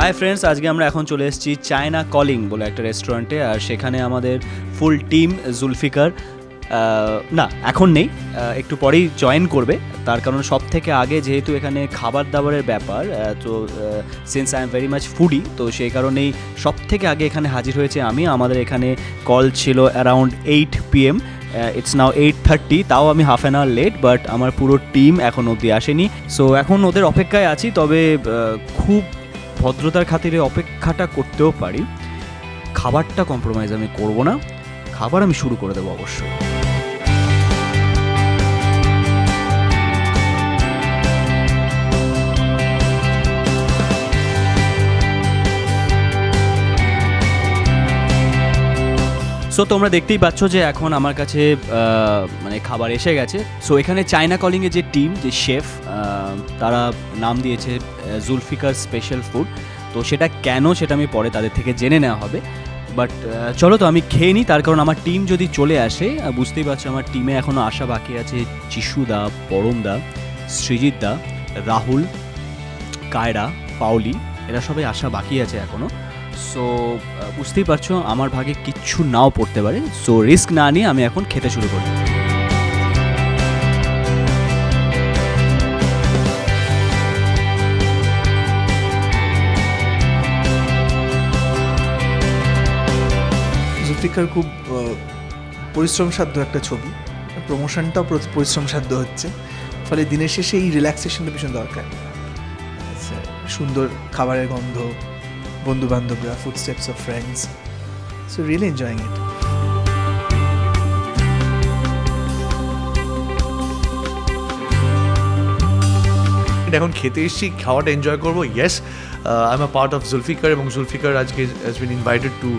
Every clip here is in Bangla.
হাই ফ্রেন্ডস, আজকে আমরা এখন চলে এসেছি চায়না কলিং বলে একটা রেস্টুরেন্টে। আর সেখানে আমাদের ফুল টিম, জুলফিকার না এখন নেই, একটু পরেই জয়েন করবে। তার কারণ সব থেকে আগে যেহেতু এখানে খাবার দাবারের ব্যাপার, তো since I am very much foodie, তো সেই কারণেই সব থেকে আগে এখানে হাজির হয়েছে আমি। আমাদের এখানে কল ছিল অ্যারাউন্ড 8 PM, ইটস নাও 8:30, তাও আমি half an hour late, but আমার পুরো টিম এখন অবধি আসেনি। সো এখন ওদের অপেক্ষায় আছি, তবে খুব ভদ্রতার খাতিরে অপেক্ষাটা করতেও পারি। খাবারটা কম্প্রোমাইজ আমি করব না, খাবার আমি শুরু করে দেবো অবশ্যই। সো তোমরা দেখতেই পাচ্ছ যে এখন আমার কাছে মানে খাবার এসে গেছে। সো এখানে চায়না কলিংয়ে যে টিম, যে শেফ, তারা নাম দিয়েছে জুলফিকার স্পেশাল ফুড। তো সেটা কেন, সেটা আমি পরে তাদের থেকে জেনে নেওয়া হবে। বাট চলো তো আমি খেয়ে নিই, তার কারণ আমার টিম যদি চলে আসে, বুঝতেই পারছো আমার টিমে এখনও আসা বাকি আছে যিশুদা, পরমদা, সৃজিতদা, রাহুল, কায়রা, পাওলি, এরা সবাই আসা বাকি আছে এখনও। সো বুঝতেই পারছো আমার ভাগে কিচ্ছু নাও পড়তে পারে। সো রিস্ক না নিয়ে আমি এখন খেতে শুরু করি। জুলফিকার খুব পরিশ্রমসাধ্য একটা ছবি, প্রমোশনটাও পরিশ্রমসাধ্য হচ্ছে, ফলে দিনের শেষে এই রিল্যাক্সেশনটা ভীষণ দরকার। সুন্দর খাবারের গন্ধ, বন্ধু বান্ধবরা, footsteps of friends, so really enjoying it. এখন খেতে এসেছি, খাওয়াটা এনজয় করবো। Yes, I am a part of Zulfiqar, এবং জুলফিকার আজকে has been invited to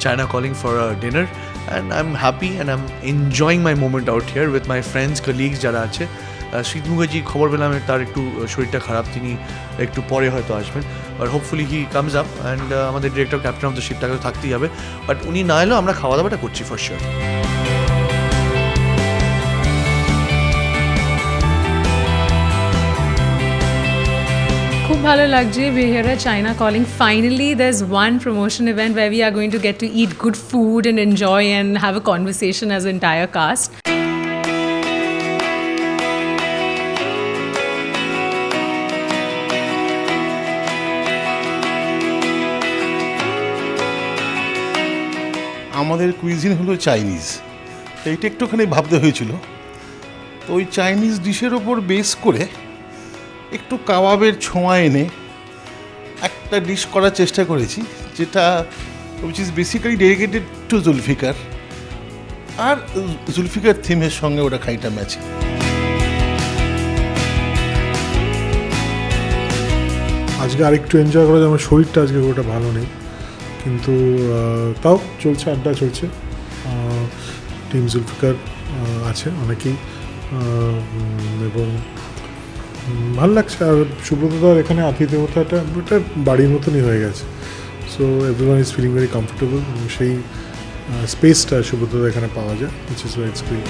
China calling for a dinner, and I am happy and I am enjoying my moment out here with my friends, colleagues যারা আছে। শীত মুখার্জি খবর পেলাম তার একটু শরীরটা খারাপ, তিনি একটু পরে হয়তো আসবেন, but hopefully he comes up. And আমাদের ডিরেক্টর, ক্যাপ্টেন অফ দ্য শিপটাকে তো থাকতেই হবে, বাট উনি না এলেও আমরা খাওয়া দাওয়াটা করছি ফর শিওর। খুব ভালো লাগছে। We're here at China Calling. Finally, there's one promotion event where we are going to get to eat good food and enjoy and have a conversation as an entire cast. আমাদের কুইজিন হলো চাইনিজ, এইটা একটুখানি ভাবতে হয়েছিল। তো ওই চাইনিজ ডিশের ওপর বেস করে একটু কাবাবের ছোঁয়া এনে একটা ডিশ করার চেষ্টা করেছি, যেটা which is basically dedicated to Zulfiqar, আর জুলফিকার থিমের সঙ্গে ওটা খানিকটা ম্যাচিং। আজকে আরেকটু এনজয় করা যায়। আমার শরীরটা আজকে ওটা ভালো নেই, কিন্তু তাও চলছে, আড্ডা চলছে। টিম জুলফিকার আছে অনেকেই, এবং ভালো লাগছে। আর সুব্রতদার এখানে আতিথেয়তাটা এটা বাড়ির মতনই হয়ে গেছে। So everyone is feeling very comfortable, সেই স্পেসটা সুব্রতদা এখানে পাওয়া যায়, which is why it's great.